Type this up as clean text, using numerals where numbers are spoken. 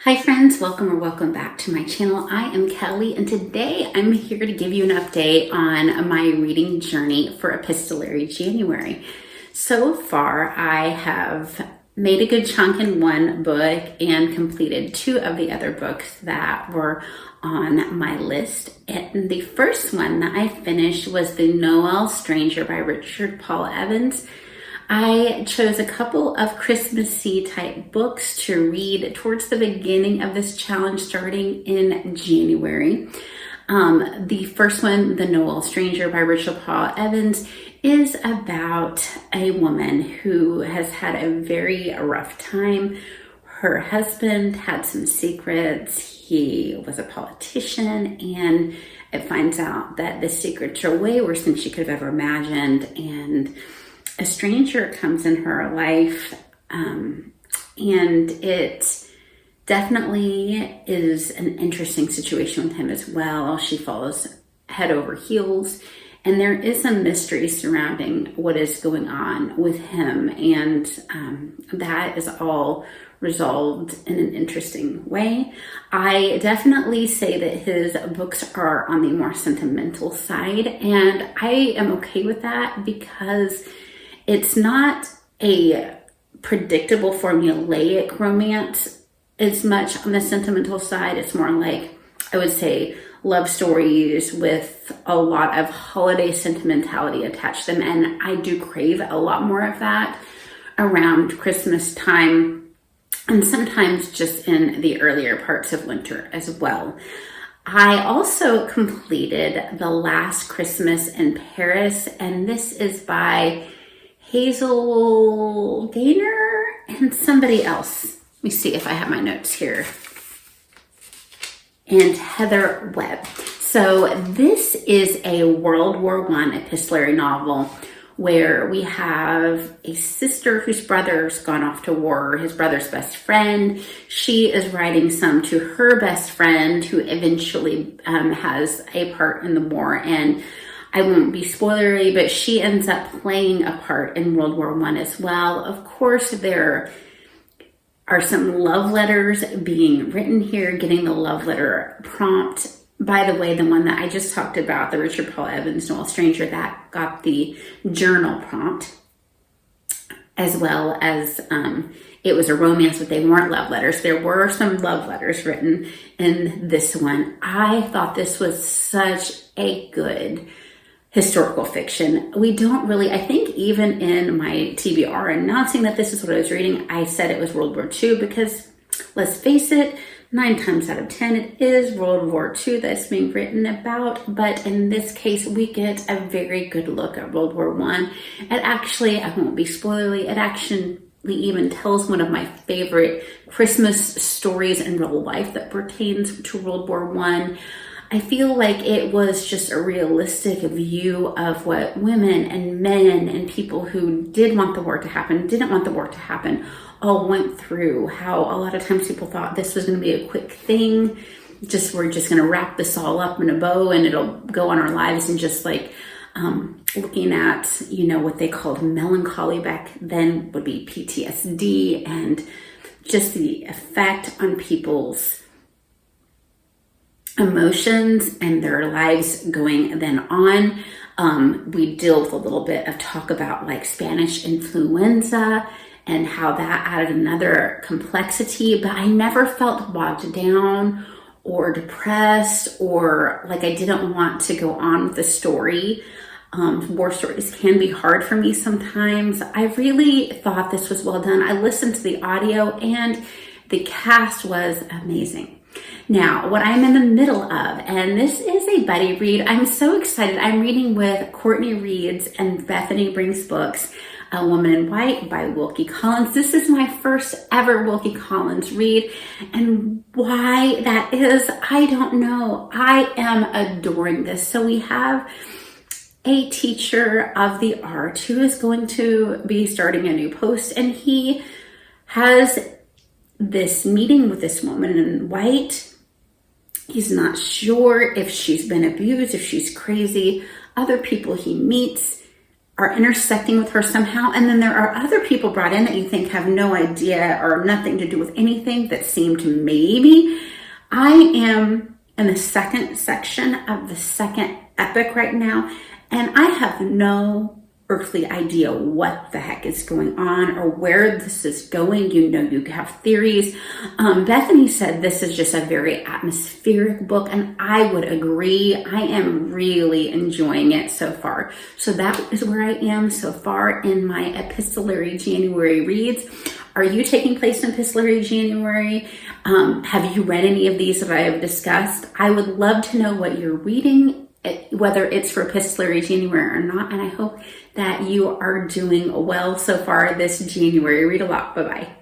Hi friends, welcome back to my channel. I am Kelly and today I'm here to give you an update on my reading journey for Epistolary January. So far I have made a good chunk in one book and completed two of the other books that were on my list. And the first one that I finished was the Noel Stranger by Richard Paul Evans. I chose a couple of Christmassy type books to read towards the beginning of this challenge starting in January. The first one, The Noel Stranger by Richard Paul Evans, is about a woman who has had a very rough time. Her husband had some secrets. He was a politician, and it finds out that the secrets are way worse than she could have ever imagined. And a stranger comes in her life, and it definitely is an interesting situation with him as well. She falls head over heels, and there is a mystery surrounding what is going on with him, and that is all resolved in an interesting way. I definitely say that his books are on the more sentimental side, and I am okay with that because it's not a predictable formulaic romance as much on the sentimental side. It's more like, I would say, love stories with a lot of holiday sentimentality attached to them. And I do crave a lot more of that around Christmas time and sometimes just in the earlier parts of winter as well. I also completed The Last Christmas in Paris, and this is by Hazel, Gaynor, and somebody else. Let me see if I have my notes here. And Heather Webb. So this is a World War I epistolary novel where we have a sister whose brother's gone off to war, his brother's best friend. She is writing some to her best friend who eventually has a part in the war, and I won't be spoilery, but she ends up playing a part in World War I as well. Of course, there are some love letters being written here, getting the love letter prompt. By the way, the one that I just talked about, the Richard Paul Evans Noel Stranger, that got the journal prompt, as well as it was a romance, but they weren't love letters. There were some love letters written in this one. I thought this was such a good historical fiction. We don't really, I think even in my TBR announcing that this is what I was reading, I said it was World War II because, let's face it, 9 times out of 10 it is World War II that's being written about, but in this case we get a very good look at World War I. It actually, I won't be spoilery, it actually even tells one of my favorite Christmas stories in real life that pertains to World War I. I feel like it was just a realistic view of what women and men and people who did want the war to happen, didn't want the war to happen, all went through. How a lot of times people thought this was going to be a quick thing. We're just going to wrap this all up in a bow and it'll go on our lives, and just like looking at, what they called melancholy back then would be PTSD, and just the effect on people's emotions and their lives going then on. We deal with a little bit of talk about like Spanish influenza and how that added another complexity, but I never felt bogged down or depressed or like I didn't want to go on with the story. War stories can be hard for me sometimes. I really thought this was well done. I listened to the audio and the cast was amazing. Now, what I'm in the middle of, and this is a buddy read. I'm so excited. I'm reading with Courtney Reads and Bethany Brings Books, A Woman in White by Wilkie Collins. This is my first ever Wilkie Collins read, and why that is, I don't know. I am adoring this. So we have a teacher of the art who is going to be starting a new post, and he has this meeting with this woman in white. He's not sure if she's been abused, if she's crazy. Other people he meets are intersecting with her somehow. And then there are other people brought in that you think have no idea or nothing to do with anything that seem to maybe. I am in the second section of the second epic right now, and I have no earthly idea what the heck is going on or where this is going. You know, you have theories. Bethany said this is just a very atmospheric book, and I would agree. I am really enjoying it so far. So that is where I am so far in my Epistolary January reads. Are you taking place in Epistolary January? Have you read any of these that I have discussed? I would love to know what you're reading, whether it's for Epistolary January or not. And I hope that you are doing well so far this January. Read a lot. Bye-bye.